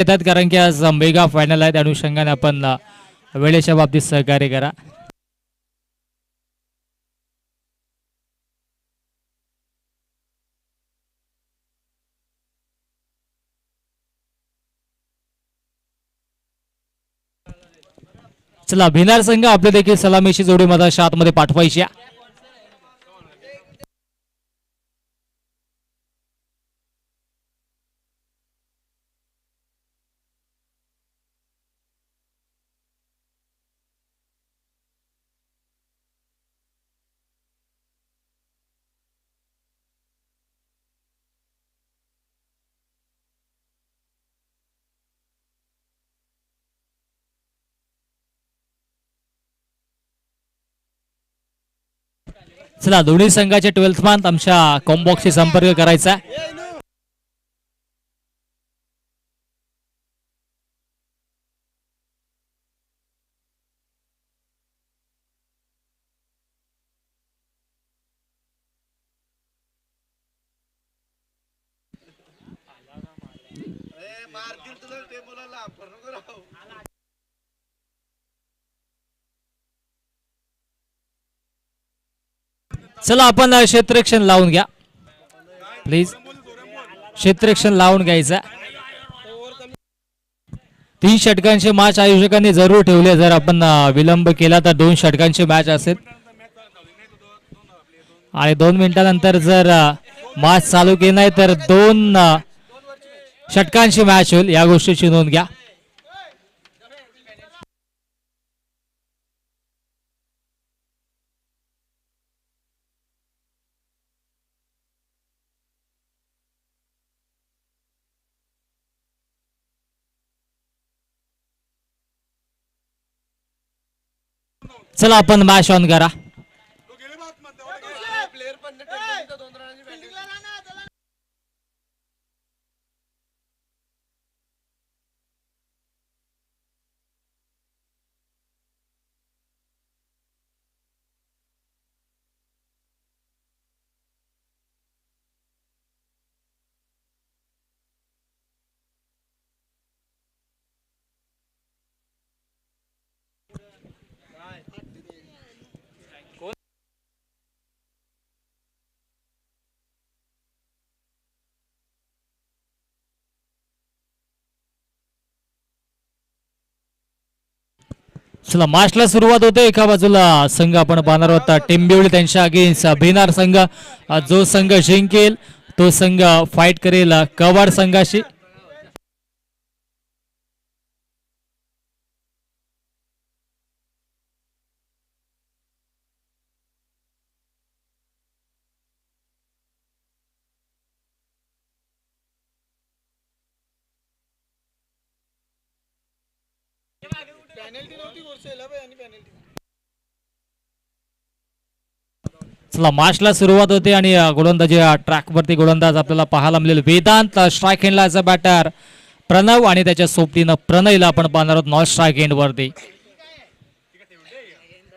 येतात, कारण की आज मेगा फायनल आहे. त्या अनुषंगाने आपण वेळेच्या बाबतीत सहकार्य करा. चला, भिनार संघ आपले देखील सलामीची जोडी मधाच्या आतमध्ये पाठवायची. चला, दोन्ही संघाचे 12th मान आमच्या कॉम्बॉक्सशी संपर्क करायचा. चला, आपण क्षेत्ररक्षण लावून घ्या प्लीज. क्षेत्ररक्षण लावून घ्यायचं. 3 षटकांचे मॅच आयोजकांनी जरूर ठेवले. जर आपण विलंब केला तर 2 षटकांचे मॅच असेल आणि 2 मिनिटांनंतर जर मॅच चालू केली नाही तर 2 षटकांची मॅच होईल. या गोष्टीची नोंद घ्या. चला, आपण मॅच ऑन करा. चला, मॅचला सुरुवात होते. एका बाजूला संघ आपण पाहणार होता टेंबिवली त्यांच्या अगेन्स्ट भिनार संघ. जो संघ जिंकेल तो संघ फाईट करेल कवाड संघाशी. चला, मॅचला सुरुवात होते आणि गोलंदाजी ट्रॅक वरती गोलंदाज आपल्याला पाहायला मिळेल वेदांत. स्ट्राईक एंडला ॲज अ बॅटर प्रणव आणि त्याच्या सोबतीनं प्रणयला आपण पाहणार आहोत नॉन स्ट्राईक एंड वरती.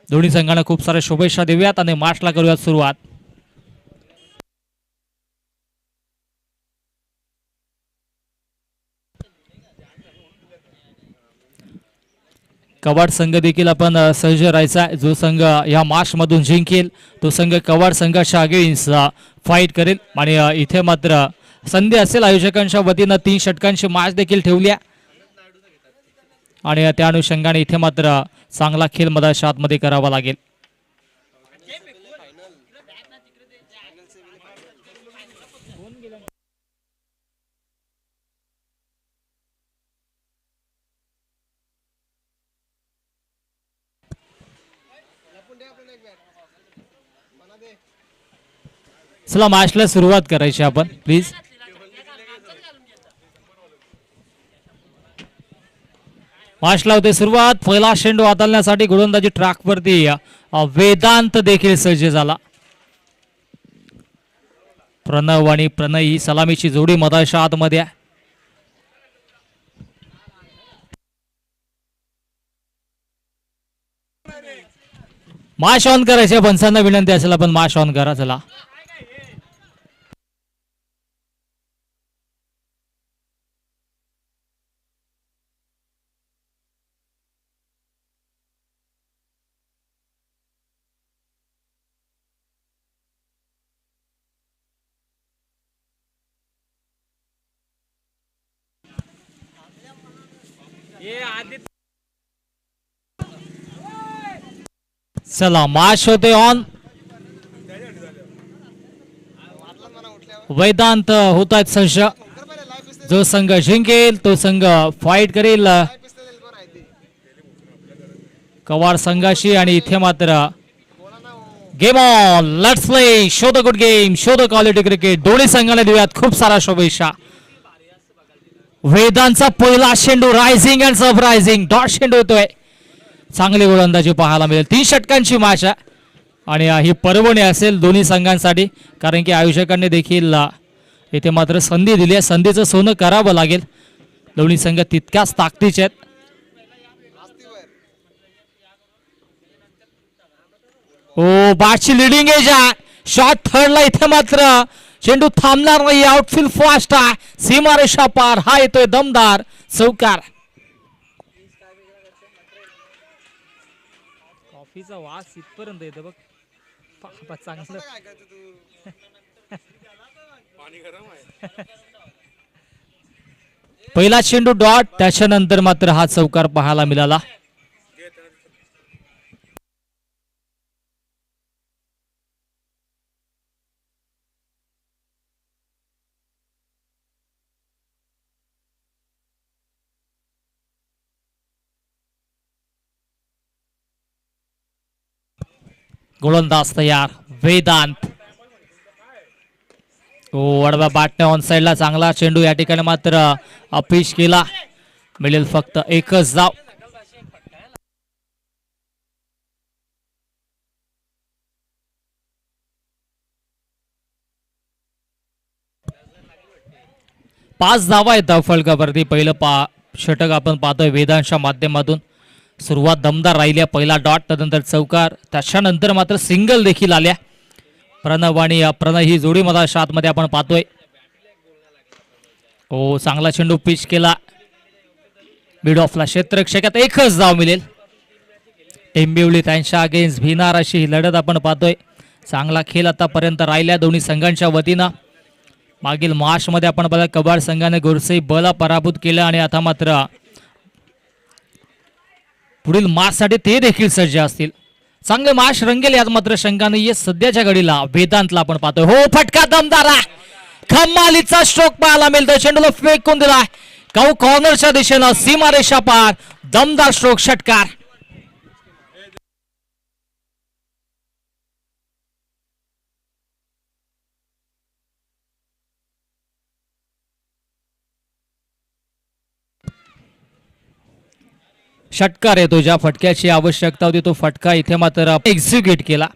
दोन्ही संघांना खूप साऱ्या शुभेच्छा देऊयात आणि मॅचला करूयात सुरुवात. कवाड संघ देखील आपण सज्ज राहायचा. जो संघ या मॅच मधून जिंकेल तो संघ कवाड संघाच्या अगेन्स्ट फाईट करेल. आणि इथे मात्र संधी असेल आयोजकांच्या वतीनं 3 षटकांची मॅच देखील ठेवल्या आणि त्या अनुषंगाने इथे मात्र चांगला खेळ मधाच्या आतमध्ये करावा लागेल. चला, मॅचला सुरुवात करायची आपण प्लीज. मॅचला होते सुरुवात. पहिला शेंडू हाताळण्यासाठी गोलंदाजी ट्रॅक वरती वेदांत देखील सज्ज झाला. प्रणव आणि प्रणय ही सलामीची जोडी मधाच्या आतमध्ये. मॅच ऑन करायचे. पंचांना विनंती असेल आपण मॅच ऑन करा. चला, चला मॅच होते ऑन. वेदांत होत आहेत संघ. जो संघ जिंकेल तो संघ फाईट करेल कवाड संघाशी. आणि इथे मात्र game on, let's play, show the good game, show the quality cricket. दोन्ही संघाला देऊयात खूप सारा शुभेच्छा. वेदांचा पहिला चेंडू रायझिंग अँड सरप्रायझिंग डॉट चेंडू येतोय. चांगली गोलंदाजी पाहायला मिळेल. 3 षटकांची मॅच आहे आणि ही पर्वणी असेल दोन्ही संघांसाठी, कारण की आयोजकांनी देखील इथे मात्र संधी दिली आहे. संधीचं सोनं करावं लागेल. दोन्ही संघ तितक्याच ताकदीचे आहेत. ओ बॅटची लिडिंग एज आहे. शॉट थर्डला इथे मात्र चेंडू थांबणार नाही. आउटफील्ड फास्ट आहे. सीमारेषा पार. हा येतोय दमदार चौकार. कॉफीचा वास इथपर्यंत येतो बघ. चांगलं पहिला चेंडू डॉट, त्याच्यानंतर मात्र हा चौकार पाहायला मिळाला. गोलंदाज तयार वेदांत. वडवा बॅटने ऑन साइडला चांगला चेंडू या ठिकाणी मात्र अपिश केला. मिळेल फक्त एकच धाव. पाच धावा आहेत फलकावरती. पहिलं षटक आपण पाहतोय वेदांच्या माध्यमातून. सुरुवात दमदार राहिल्या. पहिला डॉट, त्यानंतर चौकार, त्याच्यानंतर मात्र सिंगल देखील आल्या. प्रणव आणि प्रणय ही जोडी मधाच्या आतमध्ये आपण पाहतोय. ओ चांगला चेंडू पिच केला मिड ऑफला. क्षेत्ररक्षकात एकच धाव मिळेल. टेंबिवली त्यांच्या अगेन्स्ट भिनार अशी ही लढत आपण पाहतोय. चांगला खेळ आतापर्यंत राहिल्या दोन्ही संघांच्या वतीनं. मागील मार्च मध्ये आपण बघा कबाड संघाने गोरसई बला पराभूत केलं आणि आता मात्र पुढील मार्च साठी ते देखील सज्ज असतील. चांगले मार्च रंगेल यात मात्र शंका नाहीये सध्याच्या घडीला. वेदांतला आपण पाहतोय. हो फटका दमदार आहे. खमालीचा स्ट्रोक पाहायला मिळतोय. चेंडूला फेकून दिलाय कॉर्नरच्या दिशेनं. सीमारेषा पार. दमदार स्ट्रोक, षटकार. षटकार येतो. ज्या फटक्याची आवश्यकता होती तो फटका इथे मात्र एक्झिक्यूट केला.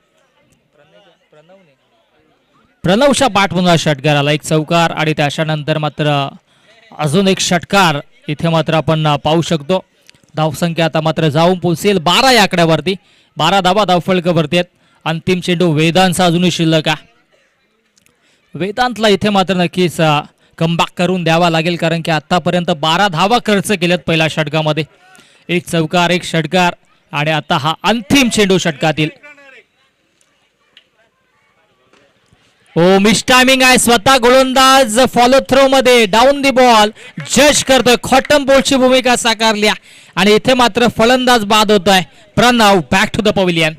प्रणवच्या पाठमधून षटकार आला. एक चौकार आणि त्याच्यानंतर मात्र अजून एक षटकार इथे मात्र आपण पाहू शकतो. धावसंख्या आता मात्र जाऊन पोहोचेल 12 या आकड्यावरती. 12 धावा धावफलकावरती आहेत. अंतिम चेंडू वेदांतचा अजूनही शिल्लक आहे. वेदांतला इथे मात्र नक्कीच कमबॅक करून द्यावा लागेल, कारण की आतापर्यंत 12 धावा खर्च केल्यात पहिल्या षटकामध्ये. एक चौकार, एक षटकार आणि आता अंतिम चेंडू षटकातील. ओ मिस टायमिंग आहे. स्वतः गोलंदाज फॉलो थ्रो मध्ये डाऊन दी बॉल जज करतोय. कॉटन बोल्टची भूमिका साकारली आणि इथे मात्र फलंदाज बाद होतोय. Pranav back to the pavilion.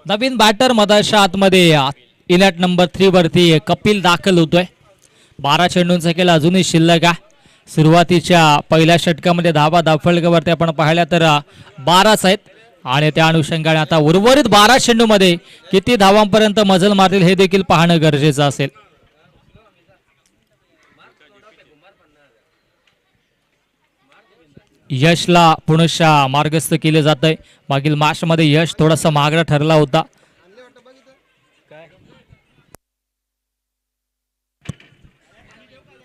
नवीन बॅटर मधाच्या आतमध्ये इनॅट नंबर 3 वरती कपिल दाखल होतोय. 12 चेंडूंचा खेळ अजूनही शिल्लक आहे. सुरुवातीच्या पहिल्या षटकामध्ये धावा धावफलकावरती आपण पाहिल्या तर 12च आहेत आणि त्या अनुषंगाने आता उर्वरित 12 चेंडूमध्ये किती धावांपर्यंत मजल मारतील हे देखील पाहणं गरजेचं असेल. यशला पुनश्च मार्गस्थ केले जात आहे. मागील मॅच मध्ये यश थोडासा मागडा ठरला होता.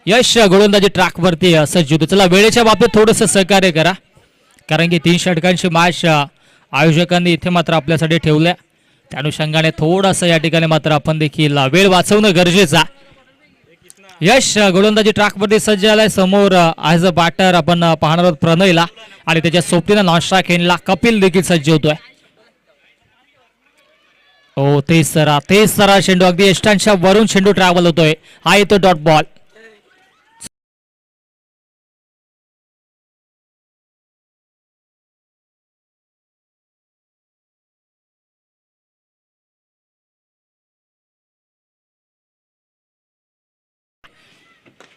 यश गोलंदाजी ट्रॅक वरती सज्ज होतो. चला वेळेच्या बाबतीत थोडंसं सहकार्य करा, कारण की 3 षटकांची मॅच आयोजकांनी इथे मात्र आपल्यासाठी ठेवल्या. त्या अनुषंगाने थोडंसं या ठिकाणी मात्र आपण देखील वेळ वाचवणं गरजेचा. यश गोलंदाजी ट्रॅकवरती सज्ज झालाय. समोर ॲज अ बॅटर आपण पाहणार आहोत प्रणयला आणि त्याच्या सोबतीनं नॉन स्ट्राईक एंडला कपिल देखील सज्ज होतोय. हो तेच सरा चेंडू अगदी यष्टांच्या वरून चेंडू ट्रॅव्हल होतोय. हा येतो डॉट बॉल.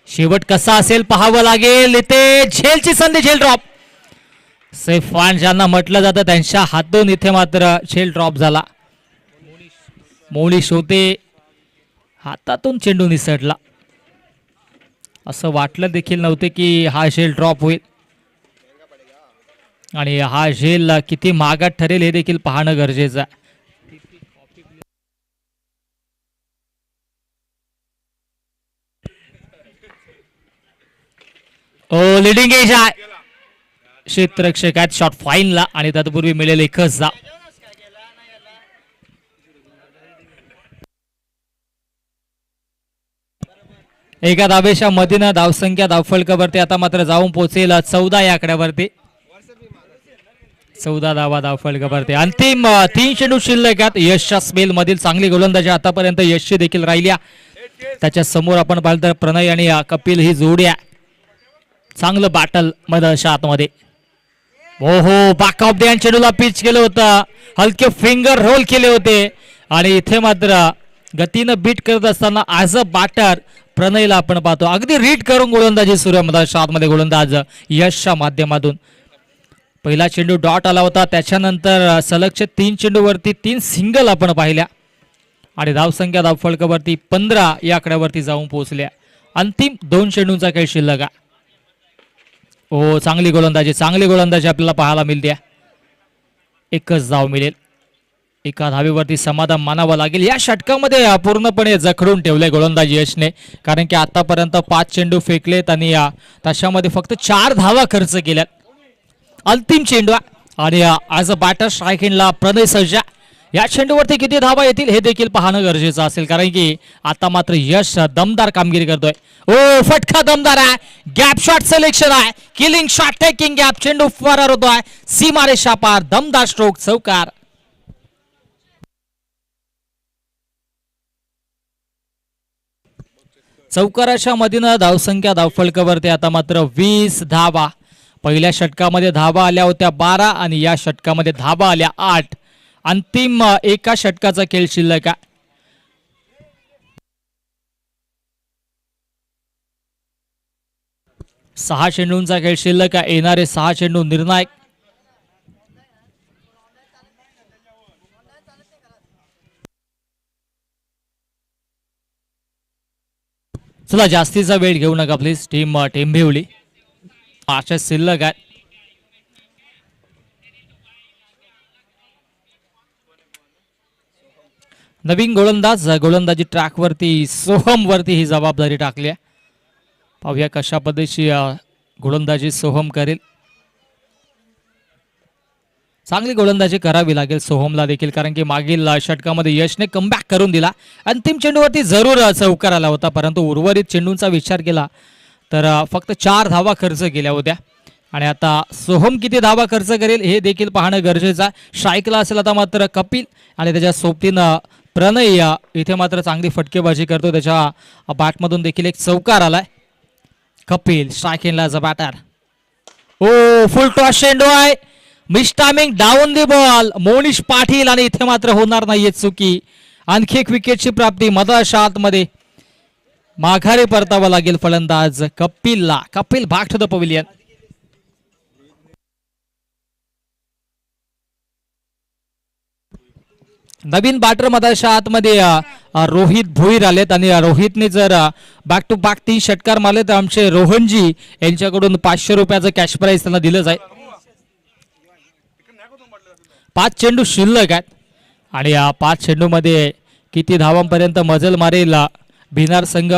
शेवट कसा असेल पाहावं लागेल. इथे झेलची संधी, झेल ड्रॉप. सैफ खान ज्यांना म्हटलं जातं त्यांच्या हातून इथे मात्र झेल ड्रॉप झाला. मोनिश होते, हातातून चेंडू निसटला. असं वाटलं देखील नव्हते की हा झेल ड्रॉप होईल आणि हा झेल किती महागात ठरेल हे देखील पाहणं गरजेचं आहे. ओ लिडिंग एज आहे. क्षेत्ररक्षक आहेत शॉट फाईनला आणि तत्पूर्वी मिळेल एकच धाव. एका धावेच्या मधीनं धावसंख्या धावफलकावरती आता मात्र जाऊन पोहोचेल 14 या आकड्यावरती. 14 धावा धावफलकावरती. अंतिम 3 चेंडू शिल्लक आहेत. यशच्या स्पेल मधील चांगली गोलंदाजी आतापर्यंत यशची देखील राहिल्या. त्याच्या समोर आपण पाहिलं तर प्रणय आणि कपिल ही जोडी आहे. चांगलं बॅटल मधल्या आतमध्ये. हो बॅक ऑफ द चेंडूला पिच केलं होतं. हलके फिंगर रोल केले होते आणि इथे मात्र गतीनं बीट करत असताना ॲज अ बॅटर प्रणयला आपण पाहतो अगदी रीड करून गोलंदाजी सुरू आहे मधल्या आतमध्ये गोलंदाज यशच्या माध्यमातून. पहिला चेंडू डॉट आला होता, त्याच्यानंतर सलगच्या 3 चेंडूवरती 3 सिंगल आपण पाहिल्या आणि धावसंख्या धावफलकावरती 15 या आकड्यावरती जाऊन पोहोचल्या. अंतिम 2 चेंडूंचा काही शिल्लक आहे. हो चांगली गोलंदाजी आपल्याला पाहायला मिळते. एकच धाव मिळेल. एका धावेवरती समाधान मानावं लागेल. या षटकामध्ये पूर्णपणे जखडून ठेवले गोलंदाजी यशने, कारण की आतापर्यंत 5 चेंडू फेकलेत आणि त्याच्यामध्ये फक्त 4 धावा खर्च केल्यात. अंतिम चेंडू आणि ॲज अ बॅटर स्ट्राईक एंडला प्रणय सज्जा. या चेंडूवरती किती धावा येतील हे देखील पाहणं गरजेचं असेल, कारण की आता मात्र यश दमदार कामगिरी करतोय. ओ फटका दमदार आहे. गॅप शॉट सिलेक्शन आहे. Killing shot taking gap. चेंडू फरार होतोय सीमारेषा पार. दमदार स्ट्रोक चौकार. चौकाराच्या मधीनं धावसंख्या धावफलकावरती आता मात्र 20 धावा. पहिल्या षटकामध्ये धावा आल्या होत्या 12 आणि या षटकामध्ये धावा आल्या 8. अंतिम एका षटकाचा खेळ शिल्लक आहे. सहा चेंडूंचा खेळ शिल्लक आहे. येणारे 6 चेंडू निर्णायक. चला जास्तीचा वेळ घेऊ नका प्लीज. टीम टेंभिवली अशा शिल्लक आहे. नवीन गोलंदाजी ट्रॅकवरती सोहम वरती ही जबाबदारी टाकली आहे. पाहूया कशा पद्धतीची गोलंदाजी सोहम करेल. चांगली गोलंदाजी करावी लागेल सोहमला देखील, कारण की मागील षटकामध्ये यशने कमबॅक करून दिला. अंतिम चेंडूवरती जरूर चौकार आला होता, परंतु उर्वरित चेंडूंचा विचार केला तर फक्त 4 धावा खर्च केल्या होत्या आणि आता सोहम किती धावा खर्च करेल हे देखील पाहणं गरजेचं आहे. स्ट्राईकला असेल आता मात्र कपिल आणि त्याच्या सोबतीनं प्रणय इथे मात्र चांगली फटकेबाजी करतो. त्याच्या बॅटमधून देखील एक चौकार आलाय. कपिल स्ट्राईक एंडला बॅटर. ओ फुल टॉस चेंडू आहे. Miss timing down the ball. Monish Patil आणि इथे मात्र होणार नाहीये चुकी. आणखी एक विकेटची प्राप्ती मधल्या आतमध्ये. माघारी परतावा लागेल फलंदाज कपिलला. Kapil back to the pavilion. नवीन बॅटर मधल्या आतमध्ये रोहित भोईर आलेत आणि रोहितने जर बॅक टू बॅक 3 षटकार मारले तर आमचे रोहनजी यांच्याकडून 500 रुपयाचं कॅश प्राइज त्यांना दिलं जाईल. 5 चेंडू शिल्लक आहेत आणि या 5 चेंडूमध्ये किती धावांपर्यंत मजल मारेल भिनार संघ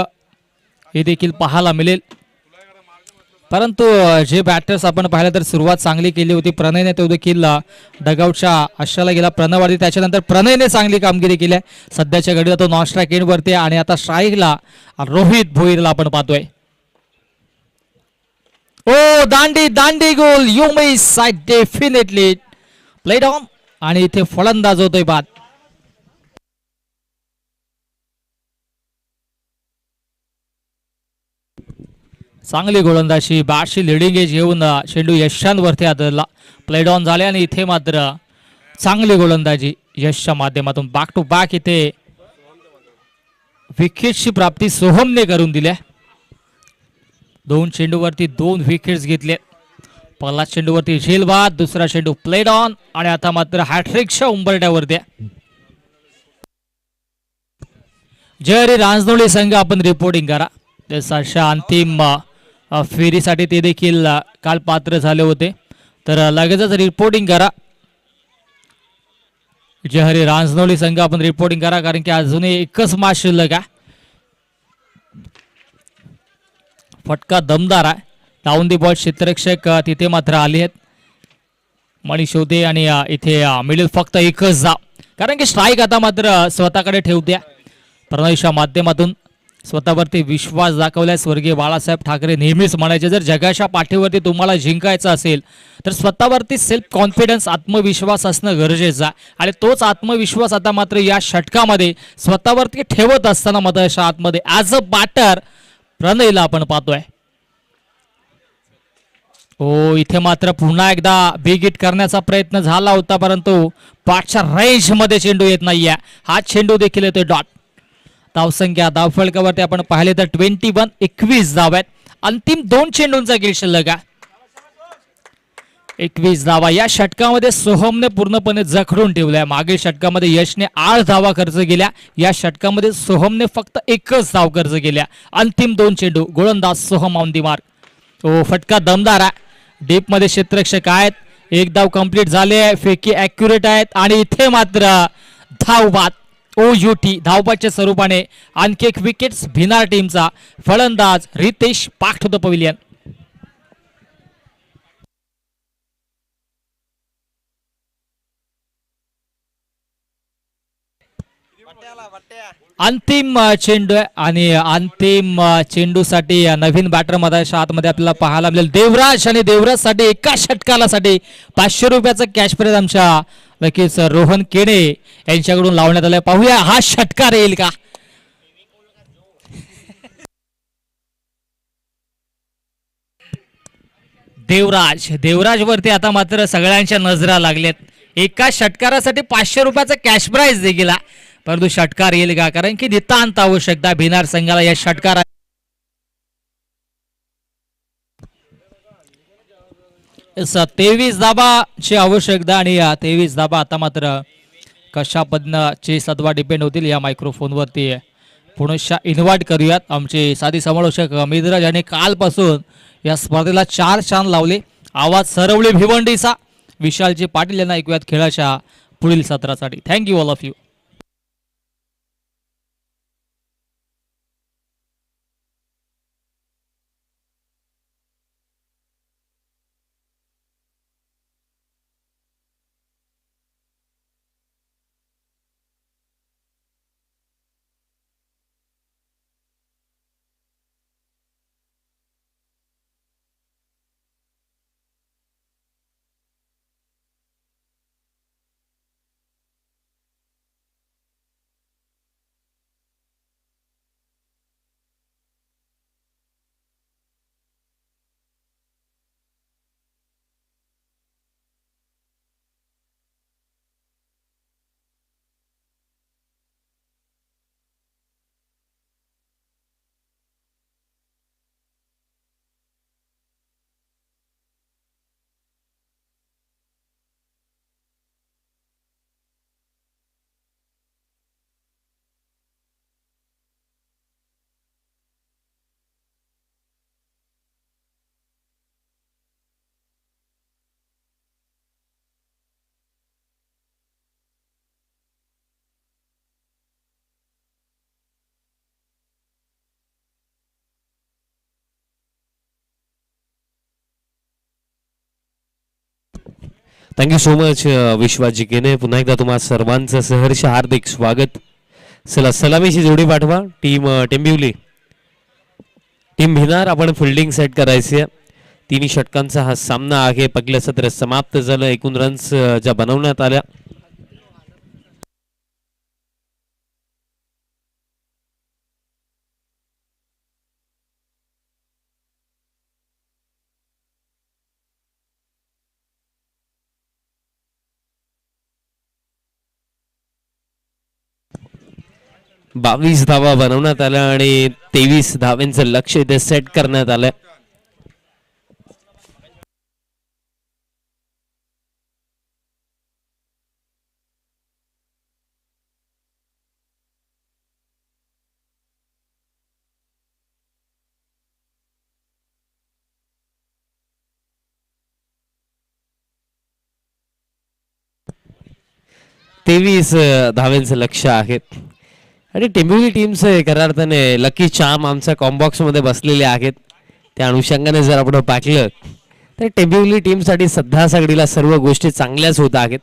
हे देखील पाहायला मिळेल. परंतु जे बॅटर्स आपण पाहिलं तर सुरुवात चांगली केली होती. प्रणयने तो देखील डगआउटच्या आशाला गेला प्रणयवादी. त्याच्यानंतर प्रणयने चांगली कामगिरी केली आहे. सध्याच्या घडीला तो नॉन स्ट्राईक एंडवरती आणि आता स्ट्राईकला रोहित भोईरला आपण पाहतोय. ओ दांडी दांडी गोल you miss I definitely played on आणि इथे फलंदाज होतोय बाद. चांगली गोलंदाजी बॅटशी लिडिंग एज घेऊन चेंडू यशांवरती आदळला. प्लेड ऑन झाले आणि इथे मात्र चांगली गोलंदाजी यशच्या माध्यमातून बॅक टू बॅक इथे विकेटची प्राप्ती सोहमने करून दिल्या. 2 चेंडूवरती 2 विकेट्स घेतले. पहिला चेंडूवरती झेलबाद, दुसरा चेंडू प्लेड ऑन आणि आता मात्र हॅट्रिकच्या उंबरट्यावरती. जयहरी रांजनोळी संघ आपण रिपोर्टिंग करा. अशा अंतिम फेरीसाठी ते देखील काल पात्र झाले होते. तर लगेचच रिपोर्टिंग करा. जयहरी रांजनोळी संघ आपण रिपोर्टिंग करा कारण की अजूनही एकच मॅच शिल्लक आहे. फटका दमदार आहे. डाऊन दी बॉल क्षेत्ररक्षक तिथे मात्र आले आहेत मनीष होते आणि इथे मिडल फक्त एकच धाव कारण की स्ट्राईक आता मात्र स्वतःकडे ठेवत्या. प्रणयच्या माध्यमातून स्वतःवरती विश्वास दाखवलाय. स्वर्गीय बाळासाहेब ठाकरे नेहमीच म्हणायचे जर जगाच्या पाठीवरती तुम्हाला जिंकायचं असेल तर स्वतःवरती सेल्फ कॉन्फिडन्स आत्मविश्वास असणं गरजेचं आहे आणि तोच आत्मविश्वास आता मात्र या षटकामध्ये स्वतःवरती ठेवत असताना मधाच्या आतमध्ये ॲज अ बॅटर प्रणयला आपण पाहतोय. हो इथे मात्र पुन्हा एकदा बिग हिट करण्याचा प्रयत्न झाला होता परंतु पाठच्या रेंज मध्ये चेंडू येत नाहीये. हा चेंडू देखील येतोय डॉट. धावसंख्या धावफलकावरती आपण पाहिले तर 21 धाव आहेत. अंतिम 2 चेंडूंचा खेळ शिल्लक आहे. 21 धावा या षटकामध्ये सोहमने पूर्णपणे जखडून ठेवलाय. मागील षटकामध्ये यशने 8 धावा खर्च केल्या. या षटकामध्ये सोहमने फक्त 1च धाव खर्च केल्या. अंतिम 2 चेंडू गोलंदाज सोहम ऑन दी मार्क. हो फटका दमदार आहे. डीप मध्ये क्षेत्ररक्षक आहेत. 1 धाव कंप्लीट झाले. फेकी ॲक्युरेट आहेत आणि इथे मात्र धावबाद OUT धावबादच्या स्वरूपाने आणखी एक विकेट्स भिनार टीमचा. फलंदाज रितेश पाक टू द पविलियन. अंतिम चेंडू आणि अंतिम चेंडूसाठी नवीन बॅटर मधाच्या आतमध्ये आपल्याला पाहायला मिळेल देवराज आणि देवराज साठी एका षटकालासाठी 500 रुपयाचं कॅश प्राइज आमच्या नक्कीच रोहन केणे यांच्याकडून लावण्यात आलाय. पाहूया हा षटकार येईल का. देवराज वरती आता मात्र सगळ्यांच्या नजरा लागल्यात. एका षटकारासाठी 500 रुपयाचा कॅश प्राइज देखील परंतु षटकार येईल का कारण की नितांत आवश्यकता भिनार संघाला या षटकार 23 धाबाची आवश्यकता आणि 23 धाबा आता मात्र कशा पद्धतीने सद्वा डिपेंड होतील या मायक्रोफोनवरती पुनश्च इन्व्हाइट करूयात. आमचे साधी समालोचक मिद्राज यांनी कालपासून या स्पर्धेला 4 छान लावले. आवाज सरवली भिवंडीचा. विशालजी पाटील यांना ऐकूयात खेळाच्या पुढील सत्रासाठी. Thank you all of you. Thank you so much Vishwaji Kene. पुन्हा एकदा तुम्हा सर्वांचं सहर्ष हार्दिक स्वागत. चला सलामीची जोडी पाठवा. Team Tembivli, team Bhinar. आपण फिल्डिंग सेट करायची आहे. 3 षटकांचा हा सामना आहे. पहिलं सत्र समाप्त झालं. एकूण रन्स ज्या बनवण्यात आल्या 22 धावा बनवण्यात आल्या आणि 23 धावांचं लक्ष इथे सेट करण्यात आलं. तेवीस धावांचं लक्ष आहे आणि टेंबिवली टीमचं खऱ्या अर्थाने लकी चार्म आमच्या कॉम्बॉक्स मध्ये बसलेले आहेत. त्या अनुषंगाने जर आपण पाहिलं तर टेंबिवली टीमसाठी सध्या सगळीला सर्व गोष्टी चांगल्याच होत आहेत.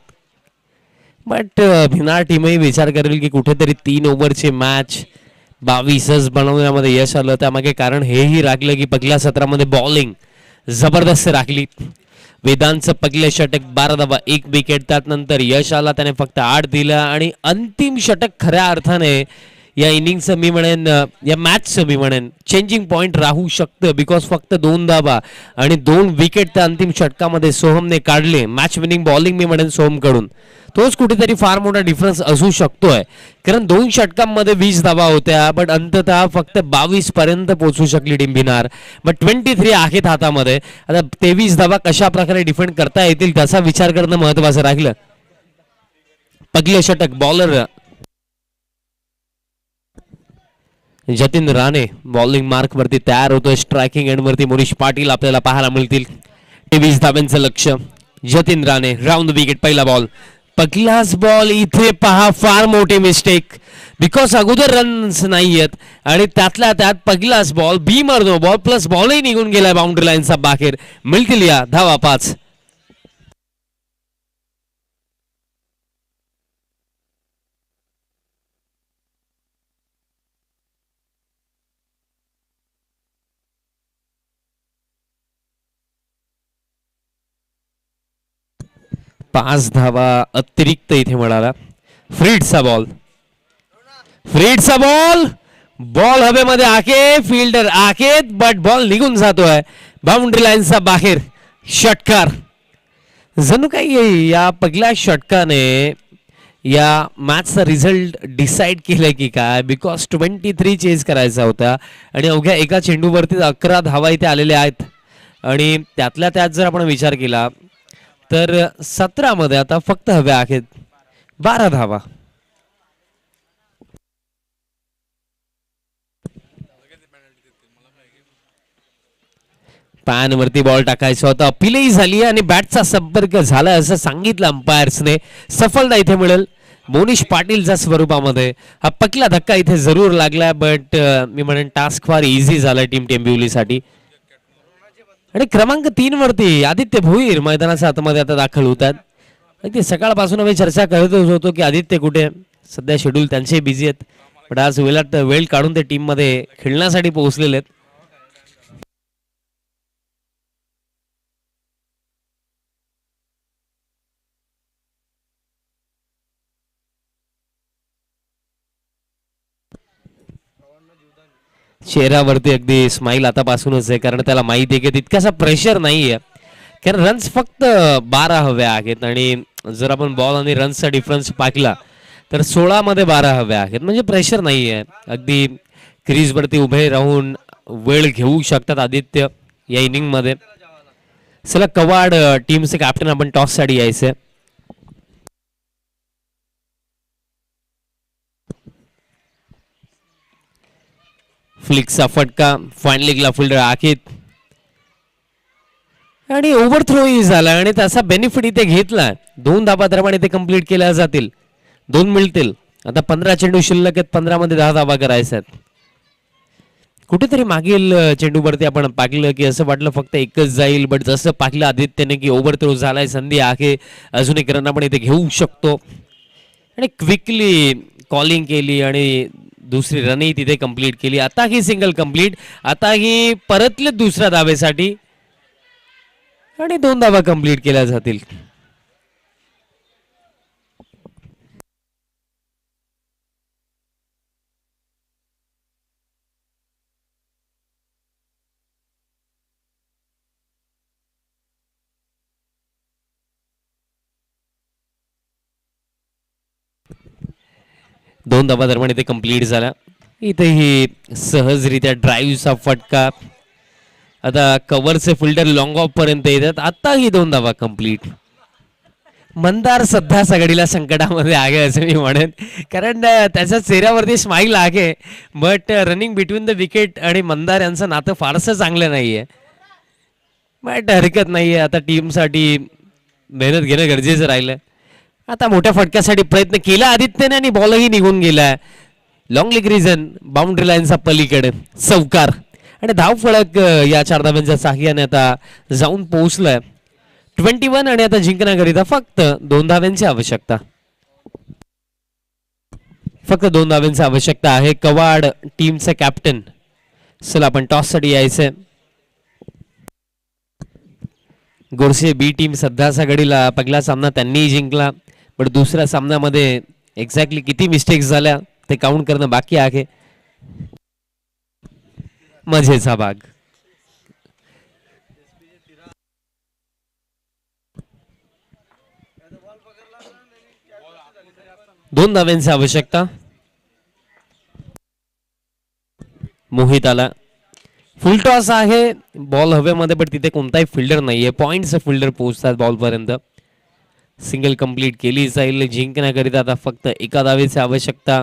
बट भिनार टीमही विचार करेल की कुठेतरी 3 ओव्हरची मॅच 22च बनवण्यामध्ये यश आलं. त्यामागे कारण हेही राखलं की पहिल्या सत्रामध्ये बॉलिंग जबरदस्त राखली. वेदांतचं पहिले षटक 12 धावा 1 विकेट. त्यानंतर यश आला, त्याने फक्त 8 दिला आणि अंतिम षटक खऱ्या अर्थाने या इनिंगचं मी म्हणेन, या मॅचचं मी म्हणेन चेंजिंग पॉईंट राहू शकतं. बिकॉज फक्त 2 धावा आणि 2 विकेट त्या अंतिम षटकामध्ये सोहमने काढले. मॅच विनिंग बॉलिंग मी म्हणेन सोहमकडून. तोच कुठेतरी फार मोठा डिफरन्स असू शकतोय. कारण 2 षटकांमध्ये 20 धावा होत्या, बट अंततः फक्त 22 पर्यंत पोहोचू शकली टीम भिनार. बट 23 आहेत हातामध्ये. आता 23 धावा कशा प्रकारे डिफेंड करता येतील त्याचा विचार करणं महत्वाचं राहिलं. पहिले षटक bowler Jatin Rane bowling mark वरती तयार होतोय. स्ट्रायकिंग एंड वरती मोनिश पाटील आपल्याला पाहायला मिळतील. 23 धावांचं लक्ष. Jatin Rane round wicket. पहिला बॉल, पहिलाच बॉल. इथे पहा फार मोठी मिस्टेक. बिकॉज अगोदर रन्स नाहीयेत आणि त्यातल्या त्यात पहिलाच बॉल बी मारतो. बॉल प्लस बॉलही निघून गेलाय बाउंड्री लाईनचा बाहेर. मिळतील या धावा 5. पाच धावा अतिरिक्त इथे मिळाला. फ्रीडचा बॉल, फ्रीडचा बॉल. बॉल हवेमध्ये आके, फिल्डर आकेत, बट बॉल निघून जातोय बाउंड्री लाईनचा बाहेर. षटकार. जणू काही या पहिल्या षटकाने या मॅचचा रिझल्ट डिसाइड केलाय की काय. बिकॉज 23 चेज करायचा होता आणि अवघ्या एका चेंडूवरती 11 धावा इथे आलेल्या आहेत. आणि त्यातल्या त्यात जर आपण विचार केला तर 17 मध्ये आता फक्त हव्या आहेत 12 धावा. पॅन वरती बॉल टाकायचा होता. अपीलही झाली आणि बॅटचा संपर्क झाला असं सांगितलं अंपायर्सने. सफलता इथे मिळेल मोनिश पाटीलच्या स्वरूपामध्ये. हा पहिला धक्का इथे जरूर लागला, बट मी म्हणेन टास्क फार इझी झाला टीम टेंबिवलीसाठी. आणि क्रमांक 3 वरती आदित्य भोईर मैदानाच्या आतमध्ये आता दाखल होतात. ते सकाळपासून आम्ही चर्चा करत होतो की आदित्य कुठे. सध्या शेड्यूल त्यांचे बिझी आहेत, पण आज वेळ काढून ते टीम मध्ये खेळण्यासाठी पोहोचलेले आहेत. चेहऱ्यावरती अगदी स्माइल आतापासूनच आहे, कारण त्याला माहिती आहे की तितकासा प्रेशर नाहीये. कारण रन्स फक्त 12 हव्या आहेत आणि जर आपण बॉल आणि रन्सचा डिफरन्स पाहिला तर 16 मध्ये 12 हव्या आहेत. म्हणजे प्रेशर नाहीये. अगदी क्रीजवरती उभे राहून वेळ घेऊ शकतात आदित्य या इनिंग मध्ये. चला कवाड टीमचे कॅप्टन आपण टॉस साठी यायचंय. फ्लिक्सचा फटका. फायनलिंगला फिल्डर आखित आणि ओव्हर थ्रोही झाला आणि त्याचा बेनिफिट इथे घेतला. 2 धाबा दरम्यान इथे कंप्लीट केल्या जातील. 2 मिळतील. आता 15 चेंडू शिल्लक आहेत. 15 मध्ये 10 धाबा करायच्या आहेत. कुठेतरी मागील चेंडूवरती आपण पाकलं की असं वाटलं फक्त एकच जाईल, बट जसं पाकलं आदित्यने की ओव्हर थ्रो झालाय, संधी आहे, अजून एक रन आपण इथे घेऊ शकतो आणि क्विकली कॉलिंग केली आणि दुसरी रनही तिथे कंप्लीट केली. आता ही सिंगल कंप्लीट, आता ही परतले दुसऱ्या धावेसाठी आणि 2 धावा कंप्लीट केल्या जातील. दोन धावा दरम्यान इथे कंप्लीट झाला. इथेही सहजरित्या ड्राईव्हचा फटका. आता कव्हरचे फिल्डर लॉंग ऑफ पर्यंत येतात. आता ही 2 धावा कंप्लीट. मंदार सध्या सगळीला संकटामध्ये आहे असं मी म्हणेन, कारण त्याच्या चेहऱ्यावरती स्माईल आहे, but running between the wicket आणि मंदार यांचं नातं फारसं चांगलं नाहीये. बट हरकत नाहीये, आता टीमसाठी मेहनत घेणं गरजेचं राहिलं. आता मोठ्या फटक्यासाठी प्रयत्न केला आदित्यने आणि बॉलही निघून गेलाय. लॉंग लेग रिझन बाउंड्री लाईनचा पलीकडे चौकार आणि धाव फळक या 4 धाव्यांच्या साह्याने आता जाऊन पोहोचलाय 21 आणि आता जिंकण्याकरिता फक्त 2 धाव्यांची आवश्यकता. फक्त 2 धाव्यांची आवश्यकता आहे. कवाड टीमचा कॅप्टन. चला आपण टॉस साठी यायचंय. गोरसे बी टीम सध्याच्या घडीला पहिला सामना त्यांनीही जिंकला, पण दुसऱ्या सामन्यामध्ये एक्झॅक्टली किती मिस्टेक्स झाल्या ते काउंट करणं बाकी आहे. मजेचा भाग. दोन धाव्यांची आवश्यकता. मोहित आला. फुल टॉस आहे. बॉल हवेमध्ये, पण तिथे कोणताही फिल्डर नाहीये. पॉइंटचे फिल्डर पोहोचतात बॉल पर्यंत. सिंगल कंप्लीट केली जाईल. जिंकण्याकरिता आता फक्त 1 धावेची आवश्यकता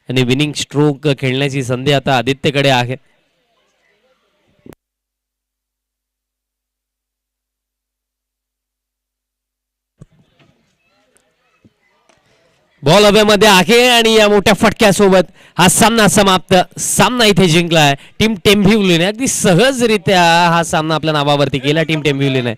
आणि विनिंग स्ट्रोक खेळण्याची संधी आता आदित्यकडे आहे. बॉल हवेमध्ये आहे आणि या मोठ्या फटक्यासोबत हा सामना समाप्त. सामना इथे जिंकलाय टीम टेंभिवलीने. अगदी सहजरित्या हा सामना आपल्या नावावरती केला टीम टेंभिवलीने.